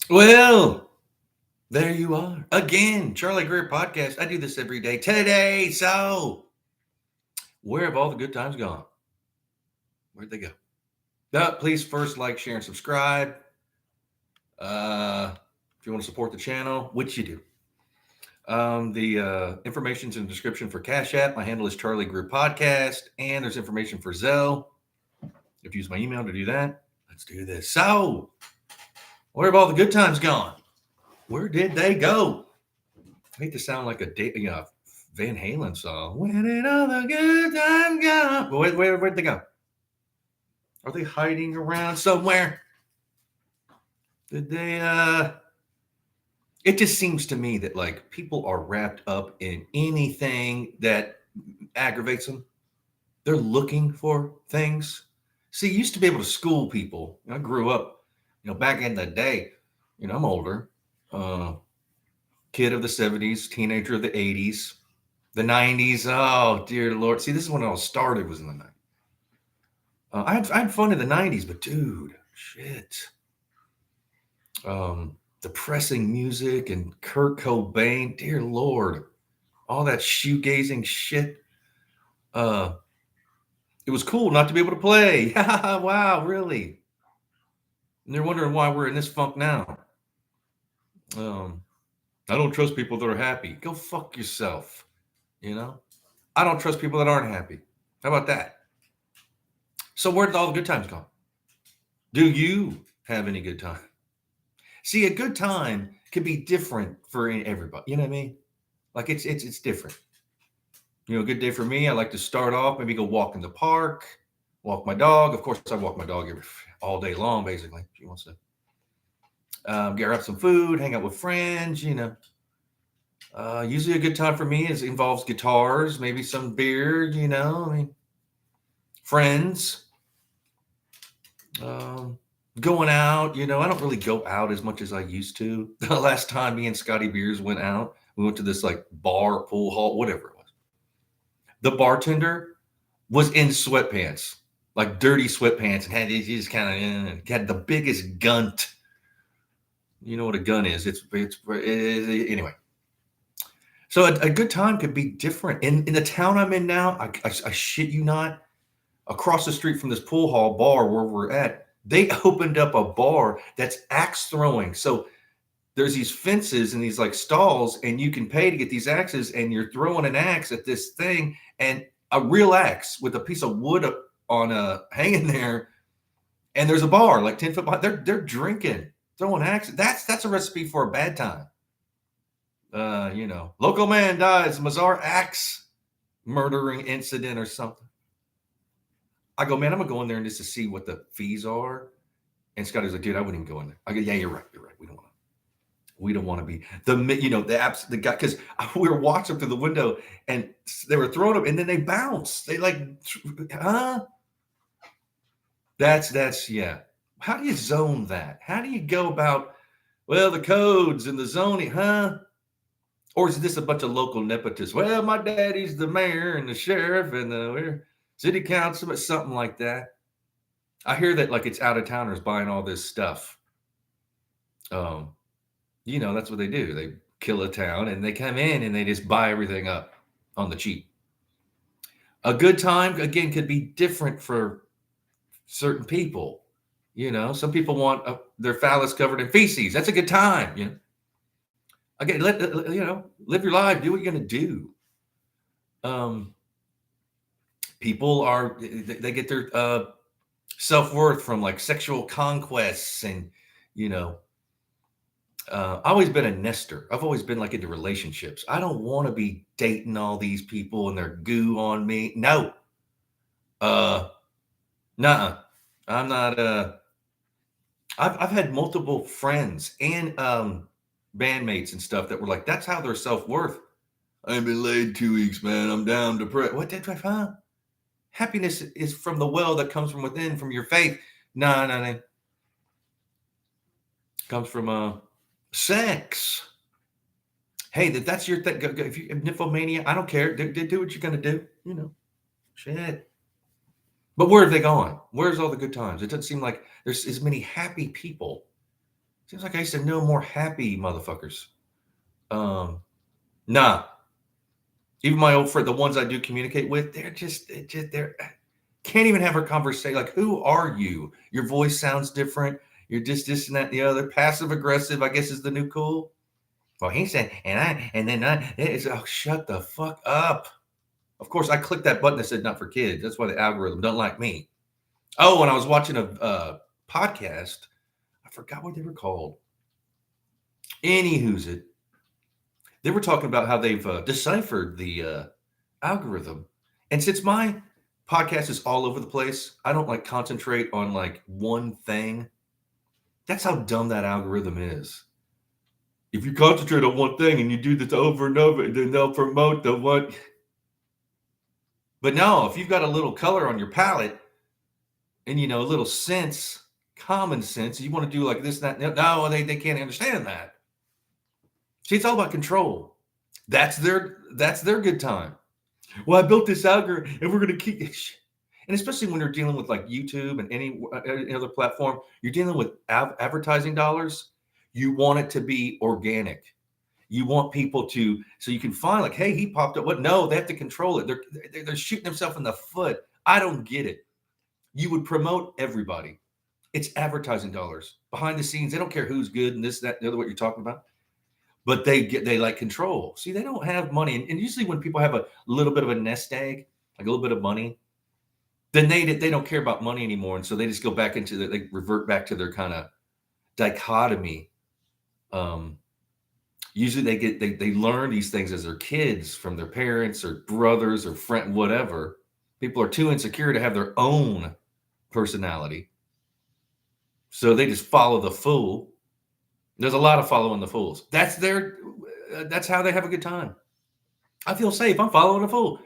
Well, there you are. Again, Charlie Greer podcast. I do this every day. Today, where have all the good times gone? Where'd they go? Please first like, share, and subscribe. If you want to support the channel, which you do. The information's in the description for Cash App. My handle is Charlie Greer Podcast, and there's information for Zelle. If you use my email to do that, let's do this. Where have all the good times gone? Where did they go? I hate to sound like a Van Halen song. Where did all the good times go? But where'd they go? Are they hiding around somewhere? Did they? It just seems to me that like people are wrapped up in anything that aggravates them. They're looking for things. See, you used to be able to school people. I grew up, back in the day. I'm older. Kid of the 70s, teenager of the 80s, the 90s. Oh, dear Lord. See, this is when it all started, was in the 90s. I had fun in the 90s, but dude, shit. Depressing music and Kurt Cobain, dear Lord. All that shoegazing shit. It was cool not to be able to play. Wow, really? And they're wondering why we're in this funk now. I don't trust people that are happy. Go fuck yourself. I don't trust people that aren't happy. How about that? So where did all the good times go? Do you have any good time? See, a good time can be different for everybody. You know what I mean? Like it's different. A good day for me. I like to start off, maybe go walk in the park, walk my dog. Of course, I walk my dog all day long, basically. She wants to grab some food, hang out with friends. Usually a good time for me involves guitars, maybe some beer. Friends. Going out, I don't really go out as much as I used to. The last time me and Scotty Beers went out, we went to this like bar, pool hall, whatever it was. The bartender was in sweatpants, like dirty sweatpants, and he just kind of had the biggest gunt. You know what a gun is? It's anyway. So a good time could be different. In the town I'm in now, I shit you not, across the street from this pool hall bar where we're at, they opened up a bar that's axe throwing. So there's these fences and these like stalls, and you can pay to get these axes, and you're throwing an axe at this thing, and a real axe with a piece of wood on a hanging there. And there's a bar like 10 foot behind. They're drinking, throwing axes. That's a recipe for a bad time. Local man dies, Mazar axe murdering incident or something. I go, man, I'm gonna go in there and just to see what the fees are. And Scotty's like, dude, I wouldn't even go in there. I go, yeah, you're right. We don't want to be the guy, because we were watching through the window and they were throwing them and then they bounce. They like, huh? That's yeah. How do you zone that? How do you go about, well, the codes and the zoning, huh? Or is this a bunch of local nepotists? Well, my daddy's the mayor and the sheriff and the city council, but something like that. I hear that like it's out of towners buying all this stuff. That's what they do. They kill a town and they come in and they just buy everything up on the cheap. A good time, again, could be different for certain people. Some people want their phallus covered in feces. That's a good time. Again, live your life. Do what you're going to do. People they get their self-worth from like sexual conquests and, I've always been a nester. I've always been like into relationships. I don't want to be dating all these people and their goo on me. No. Nuh-uh. I'm not. I've had multiple friends and bandmates and stuff that were like, that's how their self-worth. I ain't been laid 2 weeks, man. I'm down depressed. What did I find? Happiness is from the well that comes from within, from your faith. No. Comes from sex. Hey, that's your thing. If you have nymphomania, I don't care. Do what you're gonna do. Shit. But where have they gone? Where's all the good times? It doesn't seem like there's as many happy people Seems like I used to know more happy motherfuckers. Nah. Even my old friend, the ones I do communicate with, they're can't even have a conversation. Like, who are you? Your voice sounds different. You're just this and that and the other. Passive aggressive, I guess, is the new cool. Well, he said, and then it's, oh, shut the fuck up. Of course, I clicked that button that said not for kids. That's why the algorithm don't like me. Oh, and I was watching a podcast. I forgot what they were called. Anywho's it. They were talking about how they've deciphered the algorithm. And since my podcast is all over the place, I don't like concentrate on like one thing. That's how dumb that algorithm is. If you concentrate on one thing and you do this over and over, then they'll promote the one. But no, if you've got a little color on your palette and, a little sense, common sense, you want to do like this, that, no, they can't understand that. See, it's all about control. That's their good time. Well, I built this algorithm and we're going to keep, and especially when you're dealing with like YouTube and any other platform, you're dealing with advertising dollars. You want it to be organic. You want people to, so you can find like, hey, he popped up. What? No, they have to control it. They're shooting themselves in the foot. I don't get it. You would promote everybody. It's advertising dollars behind the scenes. They don't care who's good and this, that, the other, what you're talking about. But they like control. See, they don't have money. And usually when people have a little bit of a nest egg, like a little bit of money, then they don't care about money anymore. And so they just go back into they revert back to their kind of dichotomy. Usually they learn these things as their kids from their parents or brothers or friend, whatever. People are too insecure to have their own personality. So they just follow the fool. There's a lot of following the fools. That's how they have a good time. I feel safe. I'm following a fool.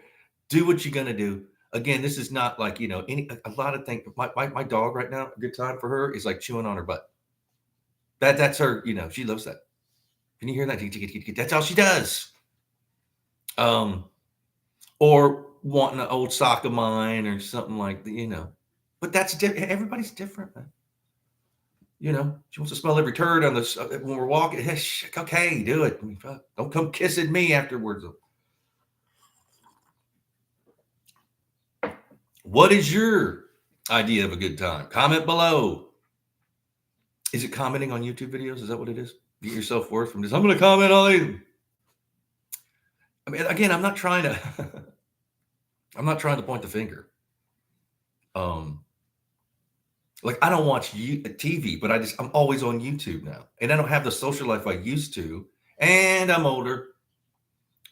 Do what you're gonna do. Again, this is not like, a lot of things. My dog right now, a good time for her is like chewing on her butt. That's her, she loves that. Can you hear that? That's all she does. Or wanting an old sock of mine or something like that, But that's different. Everybody's different, man. She wants to smell every turd on when we're walking. Okay, do it. Don't come kissing me afterwards. What is your idea of a good time? Comment below. Is it commenting on YouTube videos? Is that what it is? Get your self-worth from this. I'm going to comment on these. I mean, again, I'm not trying to point the finger. Like I don't watch TV, but I'm always on YouTube now, and I don't have the social life I used to, and I'm older.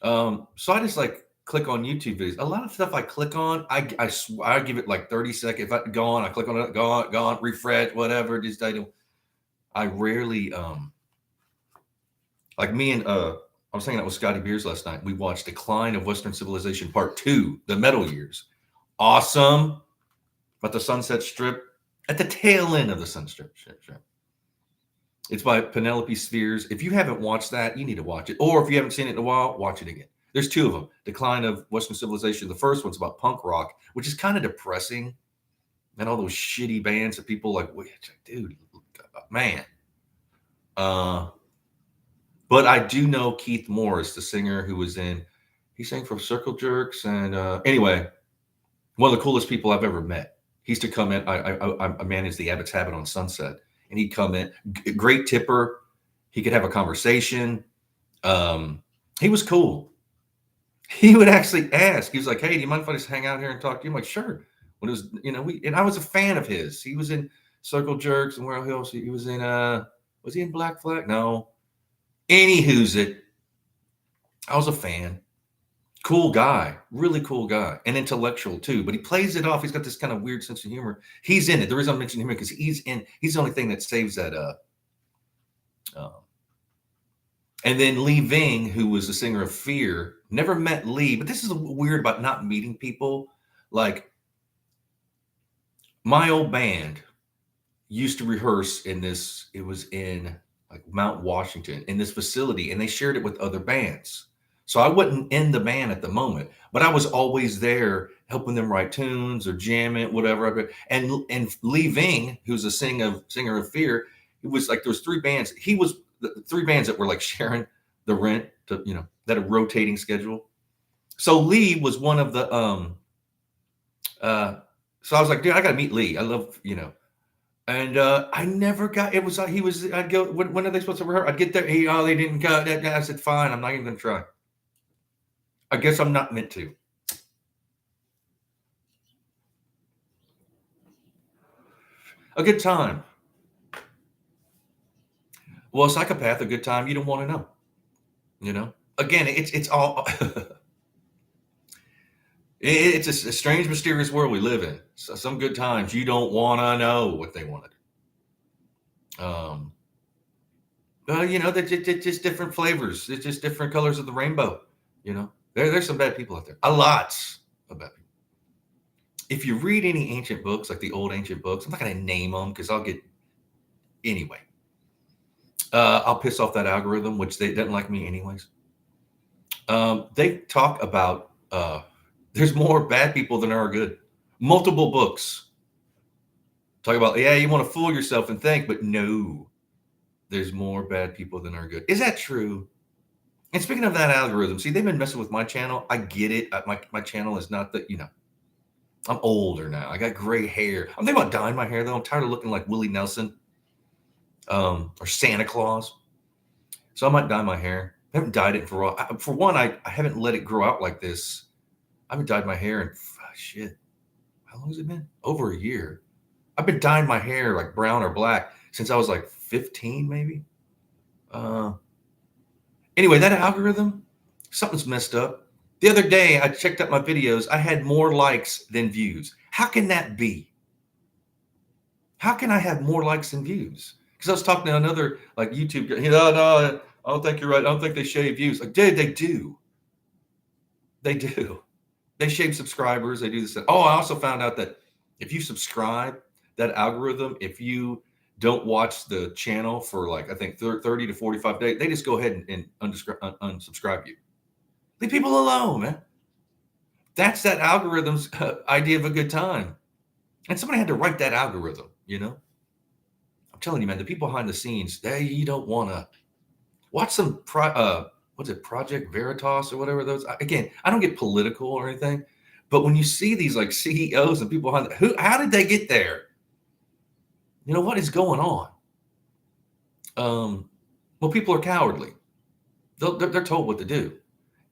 So I just like click on YouTube videos. A lot of stuff I click on, I give it like 30 seconds. If I gone, I click on it, gone, refresh, whatever. Just I rarely like me and I was hanging out with Scotty Beers last night. We watched Decline of Western Civilization Part 2, The Metal Years. Awesome. But the Sunset Strip, at the tail end of the Sunset Strip. It's by Penelope Spheres. If you haven't watched that, you need to watch it. Or if you haven't seen it in a while, watch it again. There's two of them. Decline of Western Civilization. The first one's about punk rock, which is kind of depressing. And all those shitty bands that people like, dude, man. But I do know Keith Morris, the singer who was he sang for Circle Jerks. And anyway, one of the coolest people I've ever met. He used to come in. I managed the Abbott's Habit on Sunset. And he'd come in. Great tipper. He could have a conversation. He was cool. He would actually ask. He was like, hey, do you mind if I just hang out here and talk to you? I'm like, sure. When it was, and I was a fan of his. He was in Circle Jerks and where else? He was in, was he in Black Flag? No. Anywho's it. I was a fan. Cool guy. Really cool guy. And intellectual too. But he plays it off. He's got this kind of weird sense of humor. He's in it. The reason I'm mentioning him because he's the only thing that saves that. And then Lee Ving, who was the singer of Fear, never met Lee. But this is weird about not meeting people. Like, my old band used to rehearse in this. It was in like Mount Washington in this facility, and they shared it with other bands. So I wasn't in the band at the moment, but I was always there helping them write tunes or jam it, whatever. And Lee Ving, who's a singer of Fear, It was like there was three bands. He was the three bands that were like sharing the rent to, that a rotating schedule. So Lee was one of the so I was like, dude, I gotta meet Lee. I love, and I never got. It was like he was. I'd go. When are they supposed to rehearse? I'd get there. They didn't go. I said, fine. I'm not even gonna try. I guess I'm not meant to. A good time. Well, a psychopath, a good time. You don't want to know. Again, it's all. It's a strange, mysterious world we live in. So some good times you don't want to know what they wanted. They're just different flavors. It's just different colors of the rainbow. There's some bad people out there. A lot of bad people. If you read any ancient books, like the old ancient books, I'm not going to name them because I'll get anyway. I'll piss off that algorithm, which they doesn't like me anyways. They talk about there's more bad people than there are good. Multiple books talk about, you want to fool yourself and think, but no, there's more bad people than are good. Is that true? And speaking of that algorithm, see, they've been messing with my channel. I get it. My channel is not the, I'm older now. I got gray hair. I'm thinking about dyeing my hair though. I'm tired of looking like Willie Nelson or Santa Claus. So I might dye my hair. I haven't dyed it for a while. For one, I haven't let it grow out like this. I haven't dyed my hair in shit. How long has it been? Over a year. I've been dyeing my hair like brown or black since I was like 15, maybe. Anyway, that algorithm, something's messed up. The other day, I checked out my videos. I had more likes than views. How can that be? How can I have more likes than views? Because I was talking to another like YouTube guy. No, I don't think you're right. I don't think they shave views. Like, dude, they do. They do. They shave subscribers. They do this. Oh, I also found out that if you subscribe, that algorithm, if you don't watch the channel for like, I think 30 to 45 days, they just go ahead and unsubscribe you. Leave people alone, man. That's that algorithm's idea of a good time. And somebody had to write that algorithm, I'm telling you, man, the people behind the scenes, you don't want to watch some, what's it, Project Veritas or whatever those. Again, I don't get political or anything, but when you see these like CEOs and people behind, how did they get there? What is going on? Well, people are cowardly. They're told what to do.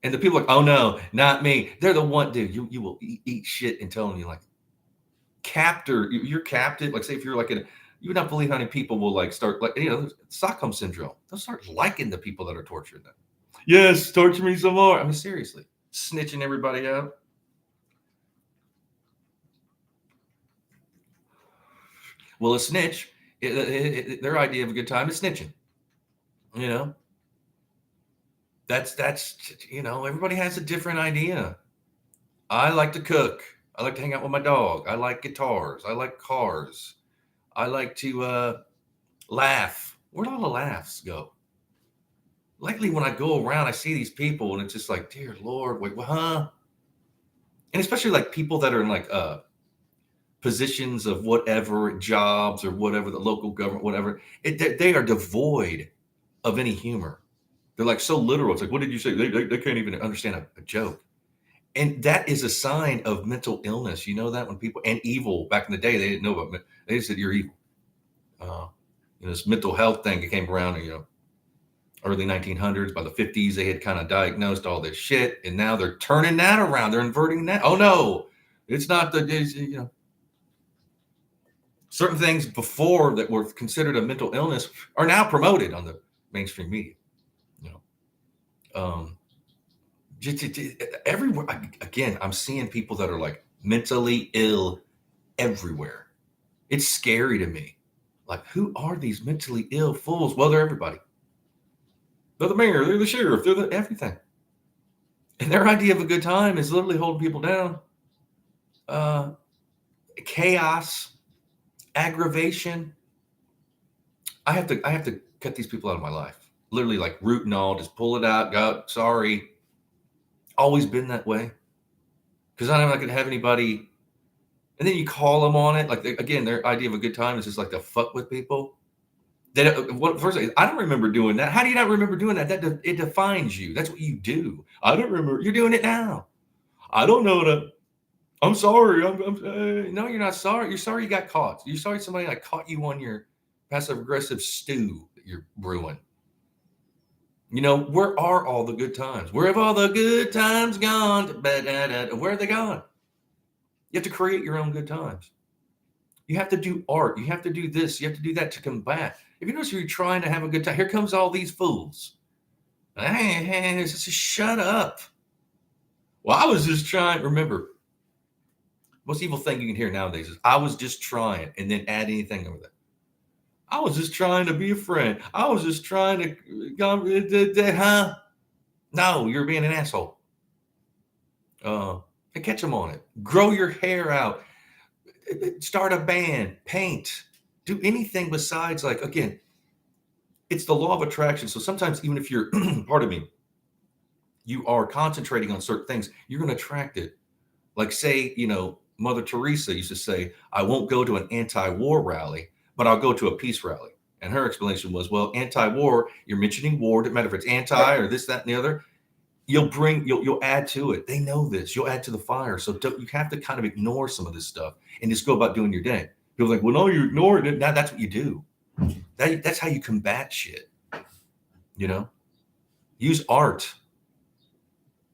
And the people are like, oh no, not me. They're the one, dude, you will eat shit and tell them you're like you're captive. Like say if you're like you would not believe how many people will like start like, Stockholm syndrome. They'll start liking the people that are torturing them. Yes, torture me some more. I mean, seriously, snitching everybody out. Well, a snitch, their idea of a good time is snitching. That's everybody has a different idea. I like to cook. I like to hang out with my dog. I like guitars. I like cars. I like to laugh. Where'd all the laughs go? Lately, when I go around, I see these people, and it's just like, dear Lord, wait, huh? And especially like people that are in like positions of whatever jobs or whatever, the local government, whatever. They are devoid of any humor. They're like so literal. It's like, what did you say? They can't even understand a joke. And that is a sign of mental illness. You know that when people and evil back in the day, they didn't know about it. They just said you're evil. This mental health thing that came around, early 1900s. By the 50s, they had kind of diagnosed all this shit, and now they're turning that around. They're inverting that. Oh no, it's not certain things before that were considered a mental illness are now promoted on the mainstream media. Everywhere. Again, I'm seeing people that are like mentally ill everywhere. It's scary to me. Like, who are these mentally ill fools? Well, they're everybody. They're the mayor. They're the sheriff. They're the everything. And their idea of a good time is literally holding people down. Chaos, aggravation. I have to cut these people out of my life. Literally, like root and all, just pull it out. Go, sorry. Always been that way. Because I'm not going to have anybody. And then you call them on it. Like, again, their idea of a good time is just like to fuck with people. First, I don't remember doing that. How do you not remember doing that? It defines you. That's what you do. I don't remember. You're doing it now. I don't know what I'm sorry. No, you're not sorry. You're sorry you got caught. You're sorry somebody like caught you on your passive aggressive stew that you're brewing. Where are all the good times? Where have all the good times gone? Where are they gone? You have to create your own good times. You have to do art. You have to do this. You have to do that to combat. If you notice you're trying to have a good time, here comes all these fools. Hey, just shut up. Well, I was just trying. Remember, most evil thing you can hear nowadays is I was just trying, and then add anything over there. I was just trying to be a friend. I was just trying to, No, you're being an asshole. Catch them on it. Grow your hair out. Start a band. Paint. Do anything besides, like, again, it's the law of attraction. So sometimes even if you're, pardon me, you are concentrating on certain things, you're going to attract it. Like, say, Mother Teresa used to say, I won't go to an anti-war rally, but I'll go to a peace rally. And her explanation was, well, anti-war, you're mentioning war. Doesn't matter if it's anti or this, that, and the other. You'll add to it. They know this. You'll add to the fire. So you have to kind of ignore some of this stuff and just go about doing your day. People are like, well, no, you ignore it. Now that's what you do. That's how you combat shit. Use art.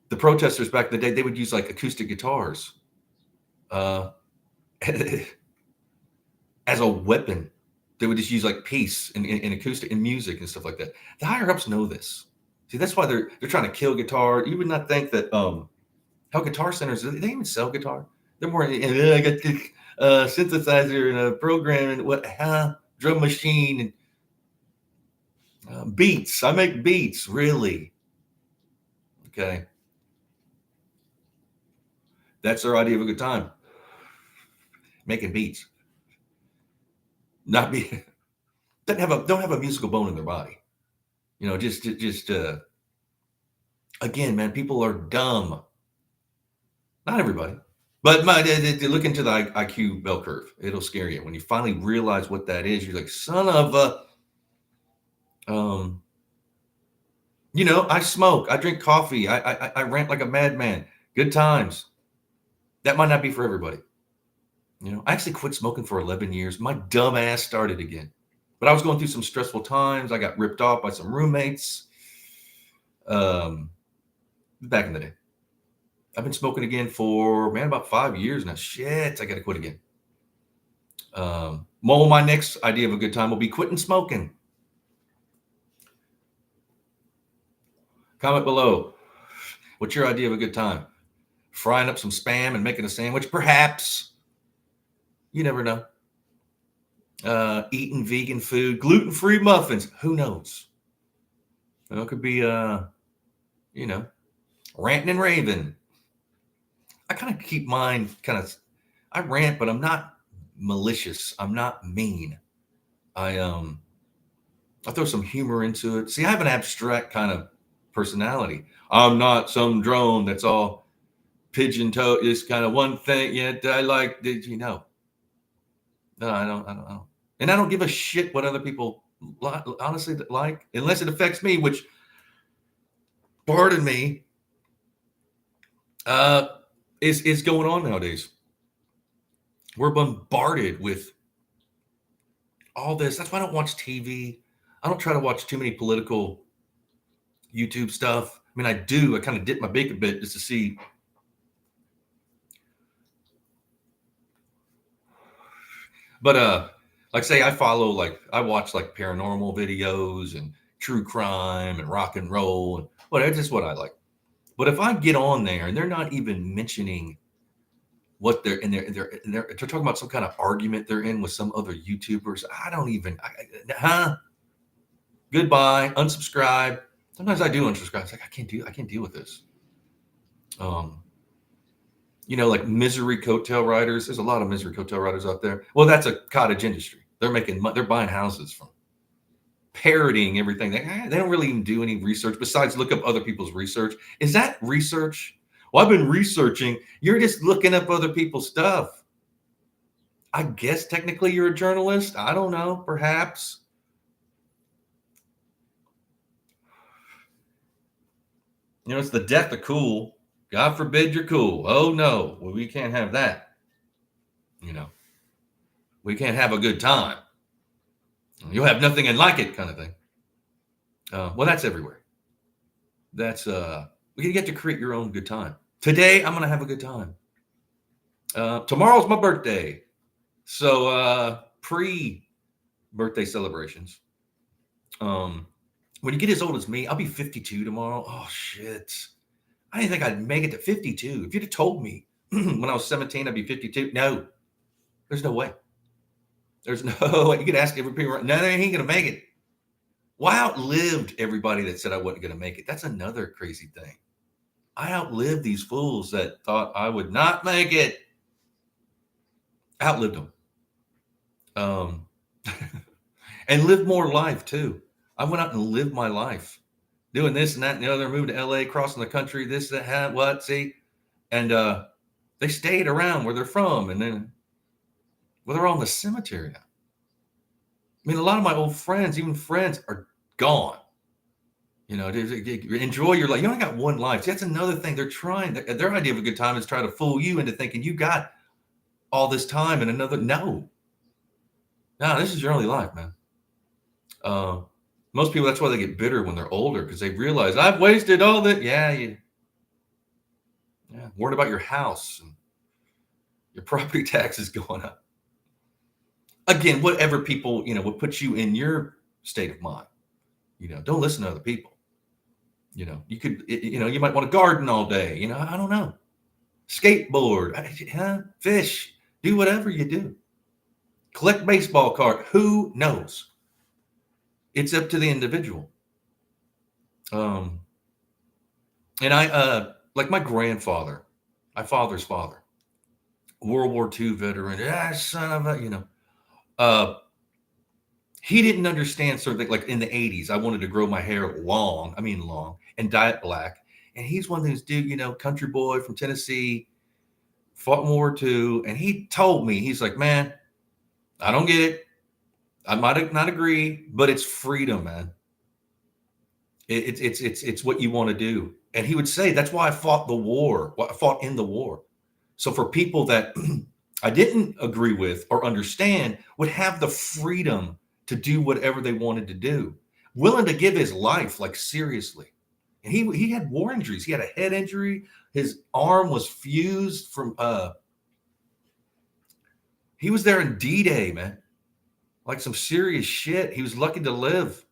The protesters back in the day, they would use like acoustic guitars as a weapon. They would just use like peace and acoustic and music and stuff like that. The higher ups know this. See, that's why they're trying to kill guitar. You would not think that how guitar centers, they even sell guitar. They're more, I got the synthesizer and a program and drum machine and beats. I make beats, really. Okay. That's their idea of a good time. Making beats. Don't have a musical bone in their body. Again, man, people are dumb. Not everybody, but look into the IQ bell curve. It'll scare you when you finally realize what that is. You're like, son of a, I smoke, I drink coffee, I rant like a madman. Good times. That might not be for everybody. I actually quit smoking for 11 years. My dumb ass started again. But I was going through some stressful times. I got ripped off by some roommates. Back in the day. I've been smoking again for, about 5 years now. Shit, I got to quit again. My next idea of a good time will be quitting smoking. Comment below. What's your idea of a good time? Frying up some Spam and making a sandwich? Perhaps. You never know. Eating vegan food, gluten-free muffins. Who knows? It could be, ranting and raving. I kind of keep mine I rant, but I'm not malicious. I'm not mean. I throw some humor into it. See, I have an abstract kind of personality. I'm not some drone that's all pigeon-toed. It's kind of one thing. Yeah, I like, No, I don't. And I don't give a shit what other people honestly like, unless it affects me, which, pardon me, is going on nowadays. We're bombarded with all this. That's why I don't watch TV. I don't try to watch too many political YouTube stuff. I mean, I do. I kind of dip my beak a bit just to see. But like, say I watch paranormal videos and true crime and rock and roll and that's just what I like. But if I get on there and they're not even mentioning what they're talking about some kind of argument they're in with some other YouTubers, I don't even, goodbye, unsubscribe. Sometimes I do unsubscribe. It's like, I can't deal with this. Like misery coattail riders. There's a lot of misery coattail riders out there. Well, that's a cottage industry. They're buying houses from parroting everything. They don't really even do any research besides look up other people's research. Is that research? Well, I've been researching. You're just looking up other people's stuff. I guess technically you're a journalist. I don't know, perhaps. It's the death of cool. God forbid you're cool. Oh no, well, we can't have that. You know, we can't have a good time. You'll have nothing and like it, kind of thing. Well, that's everywhere. That's you get to create your own good time. Today, I'm gonna have a good time. Tomorrow's my birthday, so pre-birthday celebrations. When you get as old as me, I'll be 52 tomorrow. Oh shit! I didn't think I'd make it to 52. If you'd have told me when I was 17 I'd be 52, no, there's no way. There's no way. You could ask every people, no, they ain't gonna make it. Well, I outlived everybody that said I wasn't gonna make it. That's another crazy thing. I outlived these fools that thought I would not make it. I outlived them. And lived more life too. I went out and lived my life, doing this and that and the other, moved to LA, crossing the country, this, that, what, see? And they stayed around where they're from. And then, well, they're all in the cemetery now. I mean, a lot of my old friends, even friends, are gone. Enjoy your life. You only got one life. See, that's another thing. They're trying. Their idea of a good time is try to fool you into thinking you got all this time and another. No, this is your only life, man. Most people, that's why they get bitter when they're older, because they realize I've wasted all that. Yeah. Worried about your house and your property taxes going up. Again, whatever people, would put you in your state of mind. Don't listen to other people. You could, you might want to garden all day. I don't know. Skateboard, fish, do whatever you do. Collect baseball card. Who knows? It's up to the individual. And I, like my grandfather, my father's father, World War II veteran, son of a, he didn't understand certain things. Like in the 80s, I wanted to grow my hair long, and dye it black. And he's one of those dude, country boy from Tennessee, fought in World War II. And he told me, he's like, man, I don't get it. I might not agree, but it's freedom, man. It's what you want to do. And he would say, that's why I fought the war. I fought in the war. So for people that I didn't agree with or understand would have the freedom to do whatever they wanted to do, willing to give his life, like seriously. And he had war injuries. He had a head injury. His arm was fused from, he was there in D-Day, man. Like some serious shit. He was lucky to live.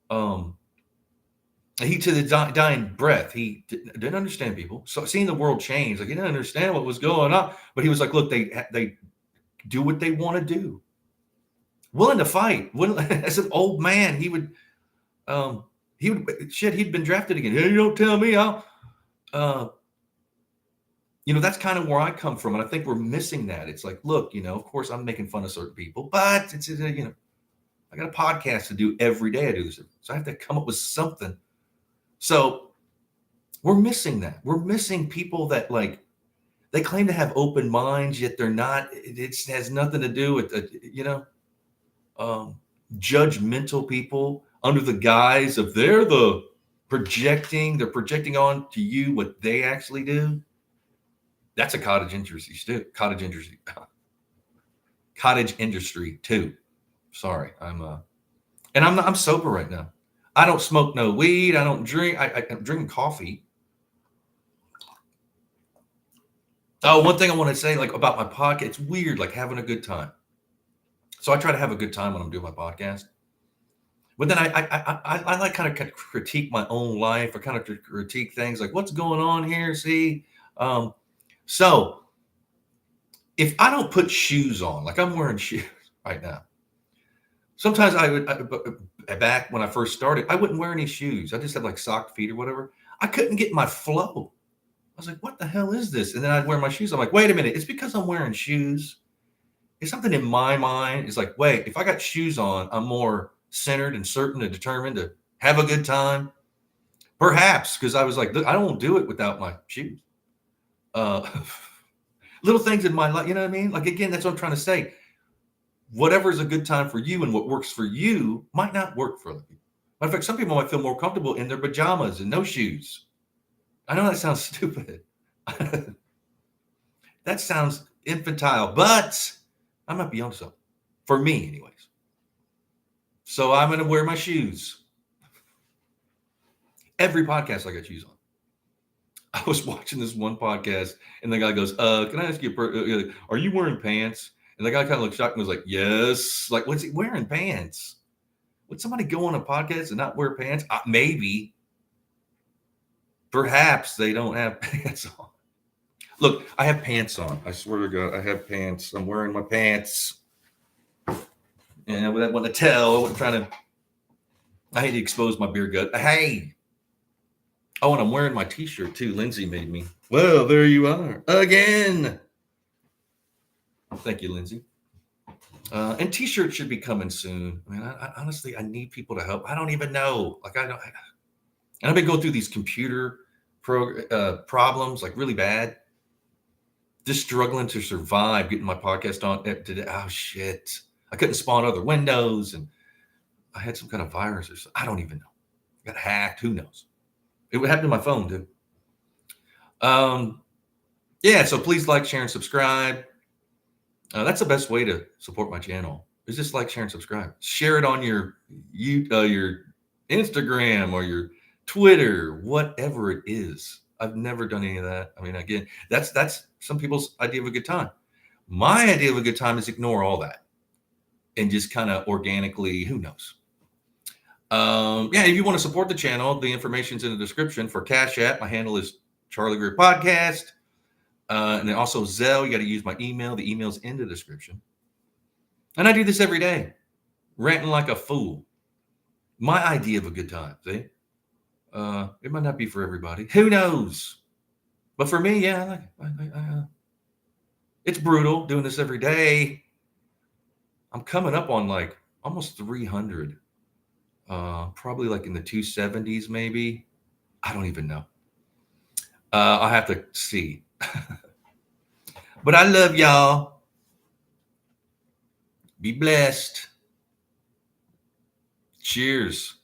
He to the dying breath. He didn't understand people. So seeing the world change, like he didn't understand what was going on. But he was like, look, they do what they want to do. Willing to fight. As an old man, he'd been drafted again. Hey, you don't tell me. That's kind of where I come from. And I think we're missing that. It's like, look, of course I'm making fun of certain people, but it's, I got a podcast to do every day. I do this. So I have to come up with something. So we're missing that. We're missing people that they claim to have open minds, yet they're not. It has nothing to do with, judgmental people under the guise of they're projecting on to you what they actually do. That's a cottage industry too. Sorry. I'm sober right now. I don't smoke no weed. I don't drink. I'm drinking coffee. Oh, one thing I want to say about my podcast, it's weird, having a good time. So I try to have a good time when I'm doing my podcast. But then I like kind of critique my own life. I kind of critique things like what's going on here. See, so if I don't put shoes on, like I'm wearing shoes right now, sometimes back when I first started, I wouldn't wear any shoes. I just had sock feet or whatever. I couldn't get my flow. I was like, what the hell is this? And then I'd wear my shoes. I'm like, wait a minute. It's because I'm wearing shoes. It's something in my mind. It's like, wait, if I got shoes on, I'm more centered and certain and determined to have a good time. Perhaps because I was like, look, I don't do it without my shoes. Little things in my life, you know what I mean? Again, that's what I'm trying to say. Whatever is a good time for you and what works for you might not work for other people. Matter of fact, some people might feel more comfortable in their pajamas and no shoes. I know that sounds stupid. That sounds infantile, but I might be on something. For me, anyways. So I'm going to wear my shoes. Every podcast I got shoes on. I was watching this one podcast, and the guy goes, can I ask you, are you wearing pants? And the guy kind of looked shocked and was like, yes. Like, what's he wearing pants? Would somebody go on a podcast and not wear pants? Maybe. Perhaps they don't have pants on. Look, I have pants on. I swear to God, I have pants. I'm wearing my pants. And I wouldn't want to tell. I wasn't trying to. I hate to expose my beer gut. Hey. Oh, and I'm wearing my t-shirt too. Lindsay made me. Well, there you are again. Thank you, Lindsay. And t-shirts should be coming soon. I mean, I honestly, I need people to help. I don't even know. Like, and I've been going through these computer problems, like really bad. Just struggling to survive getting my podcast on today. Oh shit! I couldn't spawn other windows, and I had some kind of virus or something. I don't even know. Got hacked. Who knows? It would happen to my phone too. Yeah. So please like, share, and subscribe. That's the best way to support my channel. Is just like, share, and subscribe. Share it on your Instagram or your Twitter, whatever it is. I've never done any of that. I mean, again, that's some people's idea of a good time. My idea of a good time is ignore all that and just kind of organically, who knows? Yeah, if you want to support the channel, the information's in the description for Cash App. My handle is charliegreerpodcast. And then also Zelle, you got to use my email. The email's in the description. And I do this every day, ranting like a fool. My idea of a good time, see? It might not be for everybody. Who knows? But for me, yeah, it's brutal doing this every day. I'm coming up on like almost 300. Probably like in the 270s, maybe. I don't even know. I'll have to see. But I love y'all. Be blessed. Cheers.